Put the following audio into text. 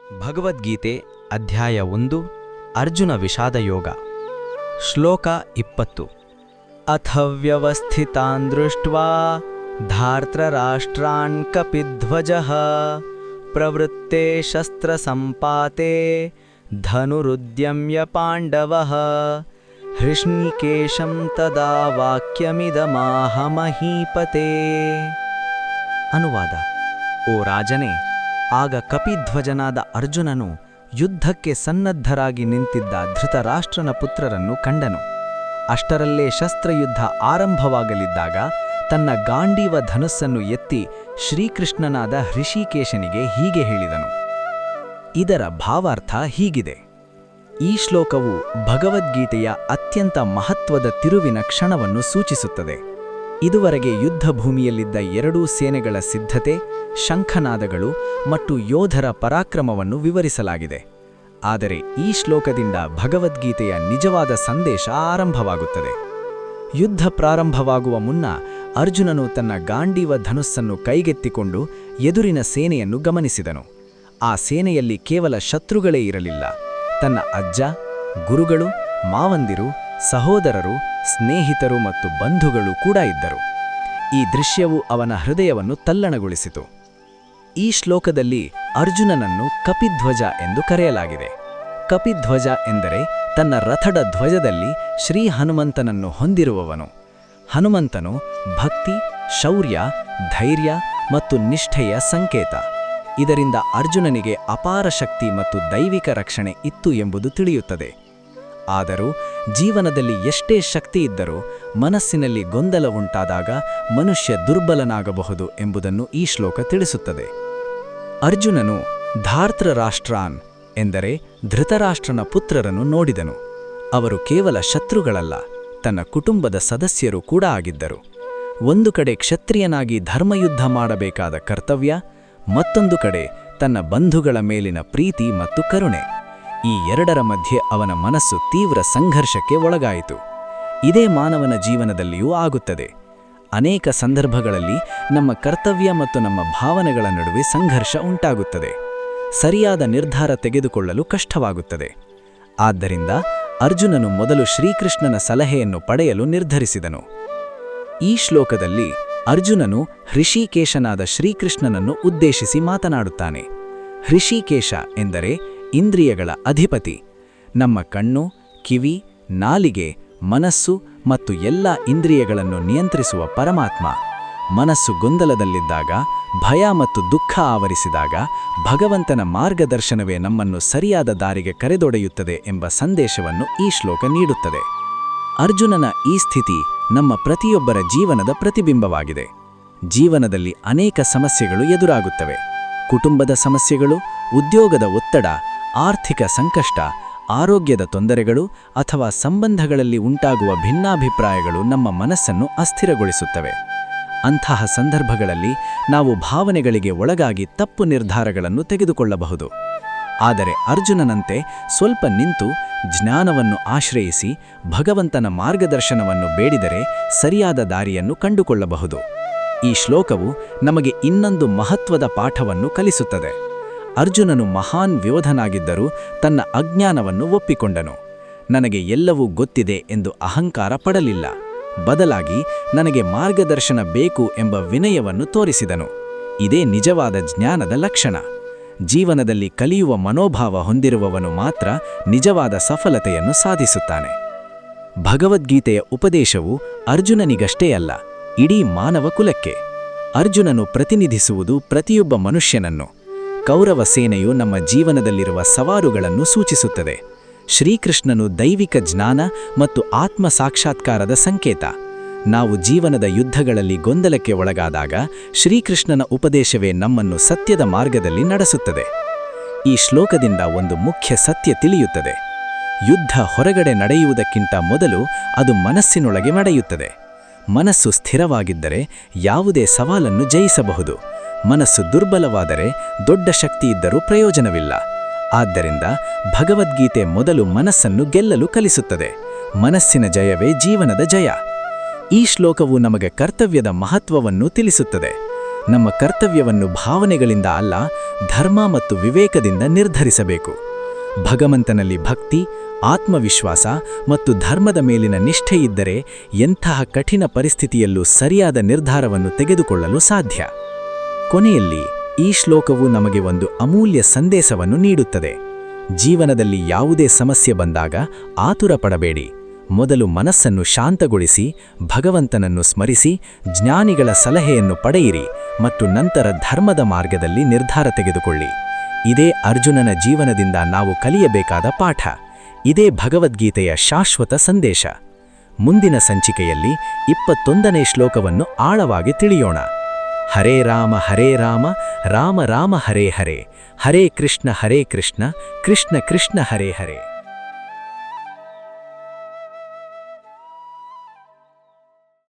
ಭಗವದ್ಗೀತೆ ಅಧ್ಯಾಯ 1 ಅರ್ಜುನ ವಿಷಾದಯೋಗ ಶ್ಲೋಕ 20 ಅಥ ವ್ಯವಸ್ಥಿತಾನ್ ದೃಷ್ಟ್ವಾ ಧಾರ್ತರಾಷ್ಟ್ರಾನ್ ಕಪಿಧ್ವಜಃ ಪ್ರವೃತ್ತೆ ಶಸ್ತ್ರಸಂಪಾತೆ ಧನುರುದ್ಯಮ್ಯ ಪಾಂಡವಃ ಹೃಷ್ಣಿಕೇಶಂ ತದಾ ವಾಕ್ಯಮಿದಮಾಹ ಮಹೀಪತೆ. ಅನುವಾದ: ಓ ರಾಜನೇ, ಆಗ ಕಪಿಧ್ವಜನಾದ ಅರ್ಜುನನು ಯುದ್ಧಕ್ಕೆ ಸನ್ನದ್ಧರಾಗಿ ನಿಂತಿದ್ದ ಧೃತರಾಷ್ಟ್ರನ ಪುತ್ರರನ್ನು ಕಂಡನು. ಅಷ್ಟರಲ್ಲೇ ಶಸ್ತ್ರಯುದ್ಧ ಆರಂಭವಾಗಲಿದ್ದಾಗ ತನ್ನ ಗಾಂಡೀವ ಧನುಸ್ಸನ್ನು ಎತ್ತಿ ಶ್ರೀಕೃಷ್ಣನಾದ ಹೃಷಿಕೇಶನಿಗೆ ಹೀಗೆ ಹೇಳಿದನು. ಇದರ ಭಾವಾರ್ಥ ಹೀಗಿದೆ. ಈ ಶ್ಲೋಕವು ಭಗವದ್ಗೀತೆಯ ಅತ್ಯಂತ ಮಹತ್ವದ ತಿರುವಿನ ಕ್ಷಣವನ್ನು ಸೂಚಿಸುತ್ತದೆ. ಇದುವರೆಗೆ ಯುದ್ಧಭೂಮಿಯಲ್ಲಿದ್ದ ಎರಡೂ ಸೇನೆಗಳ ಸಿದ್ಧತೆ, ಶಂಖನಾದಗಳು ಮತ್ತು ಯೋಧರ ಪರಾಕ್ರಮವನ್ನು ವಿವರಿಸಲಾಗಿದೆ. ಆದರೆ ಈ ಶ್ಲೋಕದಿಂದ ಭಗವದ್ಗೀತೆಯ ನಿಜವಾದ ಸಂದೇಶ ಆರಂಭವಾಗುತ್ತದೆ. ಯುದ್ಧ ಪ್ರಾರಂಭವಾಗುವ ಮುನ್ನ ಅರ್ಜುನನು ತನ್ನ ಗಾಂಡೀವ ಧನುಸ್ಸನ್ನು ಕೈಗೆತ್ತಿಕೊಂಡು ಎದುರಿನ ಸೇನೆಯನ್ನು ಗಮನಿಸಿದನು. ಆ ಸೇನೆಯಲ್ಲಿ ಕೇವಲ ಶತ್ರುಗಳೇ ಇರಲಿಲ್ಲ. ತನ್ನ ಅಜ್ಜ, ಗುರುಗಳು, ಮಾವಂದಿರು, ಸಹೋದರರು, ಸ್ನೇಹಿತರು ಮತ್ತು ಬಂಧುಗಳು ಕೂಡ ಇದ್ದರು. ಈ ದೃಶ್ಯವು ಅವನ ಹೃದಯವನ್ನು ತಲ್ಲಣಗೊಳಿಸಿತು. ಈ ಶ್ಲೋಕದಲ್ಲಿ ಅರ್ಜುನನನ್ನು ಕಪಿಧ್ವಜ ಎಂದು ಕರೆಯಲಾಗಿದೆ. ಕಪಿಧ್ವಜ ಎಂದರೆ ತನ್ನ ರಥದ ಧ್ವಜದಲ್ಲಿ ಶ್ರೀ ಹನುಮಂತನನ್ನು ಹೊಂದಿರುವವನು. ಹನುಮಂತನು ಭಕ್ತಿ, ಶೌರ್ಯ, ಧೈರ್ಯ ಮತ್ತು ನಿಷ್ಠೆಯ ಸಂಕೇತ. ಇದರಿಂದ ಅರ್ಜುನನಿಗೆ ಅಪಾರ ಶಕ್ತಿ ಮತ್ತು ದೈವಿಕ ರಕ್ಷಣೆ ಇತ್ತು ಎಂಬುದು ತಿಳಿಯುತ್ತದೆ. ಆದರೂ ಜೀವನದಲ್ಲಿ ಎಷ್ಟೇ ಶಕ್ತಿ ಇದ್ದರೂ ಮನಸ್ಸಿನಲ್ಲಿ ಗೊಂದಲ ಉಂಟಾದಾಗ ಮನುಷ್ಯ ದುರ್ಬಲನಾಗಬಹುದು ಎಂಬುದನ್ನು ಈ ಶ್ಲೋಕ ತಿಳಿಸುತ್ತದೆ. ಅರ್ಜುನನು ಧಾರ್ತರಾಷ್ಟ್ರಾನ್ ಎಂದರೆ ಧೃತರಾಷ್ಟ್ರನ ಪುತ್ರರನ್ನು ನೋಡಿದನು. ಅವರು ಕೇವಲ ಶತ್ರುಗಳಲ್ಲ, ತನ್ನ ಕುಟುಂಬದ ಸದಸ್ಯರು ಕೂಡ ಆಗಿದ್ದರು. ಒಂದು ಕಡೆ ಕ್ಷತ್ರಿಯನಾಗಿ ಧರ್ಮಯುದ್ಧ ಮಾಡಬೇಕಾದ ಕರ್ತವ್ಯ, ಮತ್ತೊಂದು ಕಡೆ ತನ್ನ ಬಂಧುಗಳ ಮೇಲಿನ ಪ್ರೀತಿ ಮತ್ತು ಕರುಣೆ. ಈ ಎರಡರ ಮಧ್ಯೆ ಅವನ ಮನಸ್ಸು ತೀವ್ರ ಸಂಘರ್ಷಕ್ಕೆ ಒಳಗಾಯಿತು. ಇದೇ ಮಾನವನ ಜೀವನದಲ್ಲಿಯೂ ಆಗುತ್ತದೆ. ಅನೇಕ ಸಂದರ್ಭಗಳಲ್ಲಿ ನಮ್ಮ ಕರ್ತವ್ಯ ಮತ್ತು ನಮ್ಮ ಭಾವನೆಗಳ ನಡುವೆ ಸಂಘರ್ಷ ಉಂಟಾಗುತ್ತದೆ. ಸರಿಯಾದ ನಿರ್ಧಾರ ತೆಗೆದುಕೊಳ್ಳಲು ಕಷ್ಟವಾಗುತ್ತದೆ. ಆದ್ದರಿಂದ ಅರ್ಜುನನು ಮೊದಲು ಶ್ರೀಕೃಷ್ಣನ ಸಲಹೆಯನ್ನು ಪಡೆಯಲು ನಿರ್ಧರಿಸಿದನು. ಈ ಶ್ಲೋಕದಲ್ಲಿ ಅರ್ಜುನನು ಹೃಷಿಕೇಶನಾದ ಶ್ರೀಕೃಷ್ಣನನ್ನು ಉದ್ದೇಶಿಸಿ ಮಾತನಾಡುತ್ತಾನೆ. ಹೃಷಿಕೇಶ ಎಂದರೆ ಇಂದ್ರಿಯಗಳ ಅಧಿಪತಿ. ನಮ್ಮ ಕಣ್ಣು, ಕಿವಿ, ನಾಲಿಗೆ, ಮನಸ್ಸು ಮತ್ತು ಎಲ್ಲ ಇಂದ್ರಿಯಗಳನ್ನು ನಿಯಂತ್ರಿಸುವ ಪರಮಾತ್ಮ. ಮನಸ್ಸು ಗೊಂದಲದಲ್ಲಿದ್ದಾಗ, ಭಯ ಮತ್ತು ದುಃಖ ಆವರಿಸಿದಾಗ ಭಗವಂತನ ಮಾರ್ಗದರ್ಶನವೇ ನಮ್ಮನ್ನು ಸರಿಯಾದ ದಾರಿಗೆ ಕರೆದೊಯ್ಯುತ್ತದೆ ಎಂಬ ಸಂದೇಶವನ್ನು ಈ ಶ್ಲೋಕ ನೀಡುತ್ತದೆ. ಅರ್ಜುನನ ಈ ಸ್ಥಿತಿ ನಮ್ಮ ಪ್ರತಿಯೊಬ್ಬರ ಜೀವನದ ಪ್ರತಿಬಿಂಬವಾಗಿದೆ. ಜೀವನದಲ್ಲಿ ಅನೇಕ ಸಮಸ್ಯೆಗಳು ಎದುರಾಗುತ್ತವೆ. ಕುಟುಂಬದ ಸಮಸ್ಯೆಗಳು, ಉದ್ಯೋಗದ ಒತ್ತಡ, ಆರ್ಥಿಕ ಸಂಕಷ್ಟ, ಆರೋಗ್ಯದ ತೊಂದರೆಗಳು ಅಥವಾ ಸಂಬಂಧಗಳಲ್ಲಿ ಉಂಟಾಗುವ ಭಿನ್ನಾಭಿಪ್ರಾಯಗಳು ನಮ್ಮ ಮನಸ್ಸನ್ನು ಅಸ್ಥಿರಗೊಳಿಸುತ್ತವೆ. ಅಂತಹ ಸಂದರ್ಭಗಳಲ್ಲಿ ನಾವು ಭಾವನೆಗಳಿಗೆ ಒಳಗಾಗಿ ತಪ್ಪು ನಿರ್ಧಾರಗಳನ್ನು ತೆಗೆದುಕೊಳ್ಳಬಹುದು. ಆದರೆ ಅರ್ಜುನನಂತೆ ಸ್ವಲ್ಪ ನಿಂತು ಜ್ಞಾನವನ್ನು ಆಶ್ರಯಿಸಿ ಭಗವಂತನ ಮಾರ್ಗದರ್ಶನವನ್ನು ಬೇಡಿದರೆ ಸರಿಯಾದ ದಾರಿಯನ್ನು ಕಂಡುಕೊಳ್ಳಬಹುದು. ಈ ಶ್ಲೋಕವು ನಮಗೆ ಇನ್ನೊಂದು ಮಹತ್ವದ ಪಾಠವನ್ನು ಕಲಿಸುತ್ತದೆ. ಅರ್ಜುನನು ಮಹಾನ್ ಯೋಧನಾಗಿದ್ದರೂ ತನ್ನ ಅಜ್ಞಾನವನ್ನು ಒಪ್ಪಿಕೊಂಡನು. ನನಗೆ ಎಲ್ಲವೂ ಗೊತ್ತಿದೆ ಎಂದು ಅಹಂಕಾರ ಪಡಲಿಲ್ಲ. ಬದಲಾಗಿ ನನಗೆ ಮಾರ್ಗದರ್ಶನ ಬೇಕು ಎಂಬ ವಿನಯವನ್ನು ತೋರಿಸಿದನು. ಇದೇ ನಿಜವಾದ ಜ್ಞಾನದ ಲಕ್ಷಣ. ಜೀವನದಲ್ಲಿ ಕಲಿಯುವ ಮನೋಭಾವ ಹೊಂದಿರುವವನು ಮಾತ್ರ ನಿಜವಾದ ಸಫಲತೆಯನ್ನು ಸಾಧಿಸುತ್ತಾನೆ. ಭಗವದ್ಗೀತೆಯ ಉಪದೇಶವು ಅರ್ಜುನನಿಗಷ್ಟೇ ಅಲ್ಲ, ಇಡೀ ಮಾನವ ಕುಲಕ್ಕೆ. ಅರ್ಜುನನು ಪ್ರತಿನಿಧಿಸುವುದು ಪ್ರತಿಯೊಬ್ಬ ಮನುಷ್ಯನನ್ನು. ಕೌರವ ಸೇನೆಯು ನಮ್ಮ ಜೀವನದಲ್ಲಿರುವ ಸವಾಲುಗಳನ್ನು ಸೂಚಿಸುತ್ತದೆ. ಶ್ರೀಕೃಷ್ಣನು ದೈವಿಕ ಜ್ಞಾನ ಮತ್ತು ಆತ್ಮ ಸಾಕ್ಷಾತ್ಕಾರದ ಸಂಕೇತ. ನಾವು ಜೀವನದ ಯುದ್ಧಗಳಲ್ಲಿ ಗೊಂದಲಕ್ಕೆ ಒಳಗಾದಾಗ ಶ್ರೀಕೃಷ್ಣನ ಉಪದೇಶವೇ ನಮ್ಮನ್ನು ಸತ್ಯದ ಮಾರ್ಗದಲ್ಲಿ ನಡೆಸುತ್ತದೆ. ಈ ಶ್ಲೋಕದಿಂದ ಒಂದು ಮುಖ್ಯ ಸತ್ಯ ತಿಳಿಯುತ್ತದೆ. ಯುದ್ಧ ಹೊರಗಡೆ ನಡೆಯುವುದಕ್ಕಿಂತ ಮೊದಲು ಅದು ಮನಸ್ಸಿನೊಳಗೆ ನಡೆಯುತ್ತದೆ. ಮನಸ್ಸು ಸ್ಥಿರವಾಗಿದ್ದರೆ ಯಾವುದೇ ಸವಾಲನ್ನು ಜಯಿಸಬಹುದು. ಮನಸ್ಸು ದುರ್ಬಲವಾದರೆ ದೊಡ್ಡ ಶಕ್ತಿಯಿದ್ದರೂ ಪ್ರಯೋಜನವಿಲ್ಲ. ಆದ್ದರಿಂದ ಭಗವದ್ಗೀತೆ ಮೊದಲು ಮನಸ್ಸನ್ನು ಗೆಲ್ಲಲು ಕಲಿಸುತ್ತದೆ. ಮನಸ್ಸಿನ ಜಯವೇ ಜೀವನದ ಜಯ. ಈ ಶ್ಲೋಕವು ನಮಗೆ ಕರ್ತವ್ಯದ ಮಹತ್ವವನ್ನು ತಿಳಿಸುತ್ತದೆ. ನಮ್ಮ ಕರ್ತವ್ಯವನ್ನು ಭಾವನೆಗಳಿಂದ ಅಲ್ಲ, ಧರ್ಮ ಮತ್ತು ವಿವೇಕದಿಂದ ನಿರ್ಧರಿಸಬೇಕು. ಭಗವಂತನಲ್ಲಿ ಭಕ್ತಿ, ಆತ್ಮವಿಶ್ವಾಸ ಮತ್ತು ಧರ್ಮದ ಮೇಲಿನ ನಿಷ್ಠೆಯಿದ್ದರೆ ಎಂತಹ ಕಠಿಣ ಪರಿಸ್ಥಿತಿಯಲ್ಲೂ ಸರಿಯಾದ ನಿರ್ಧಾರವನ್ನು ತೆಗೆದುಕೊಳ್ಳಲು ಸಾಧ್ಯ. ಕೊನೆಯಲ್ಲಿ ಈ ಶ್ಲೋಕವು ನಮಗೆ ಒಂದು ಅಮೂಲ್ಯ ಸಂದೇಶವನ್ನು ನೀಡುತ್ತದೆ. ಜೀವನದಲ್ಲಿ ಯಾವುದೇ ಸಮಸ್ಯೆ ಬಂದಾಗ ಆತುರ ಪಡಬೇಡಿ. ಮೊದಲು ಮನಸ್ಸನ್ನು ಶಾಂತಗೊಳಿಸಿ, ಭಗವಂತನನ್ನು ಸ್ಮರಿಸಿ, ಜ್ಞಾನಿಗಳ ಸಲಹೆಯನ್ನು ಪಡೆಯಿರಿ ಮತ್ತು ನಂತರ ಧರ್ಮದ ಮಾರ್ಗದಲ್ಲಿ ನಿರ್ಧಾರ ತೆಗೆದುಕೊಳ್ಳಿ. ಇದೇ ಅರ್ಜುನನ ಜೀವನದಿಂದ ನಾವು ಕಲಿಯಬೇಕಾದ ಪಾಠ. ಇದೇ ಭಗವದ್ಗೀತೆಯ ಶಾಶ್ವತ ಸಂದೇಶ. ಮುಂದಿನ ಸಂಚಿಕೆಯಲ್ಲಿ 21ನೇ ಶ್ಲೋಕವನ್ನು ಆಳವಾಗಿ ತಿಳಿಯೋಣ. ಹರೇ ರಾಮ ರಾಮ ರಾಮ ಹರೇ ಹರೇ, ಹರೇ ಕೃಷ್ಣ ಕೃಷ್ಣ ಕೃಷ್ಣ ಹರೇ ಹರೇ.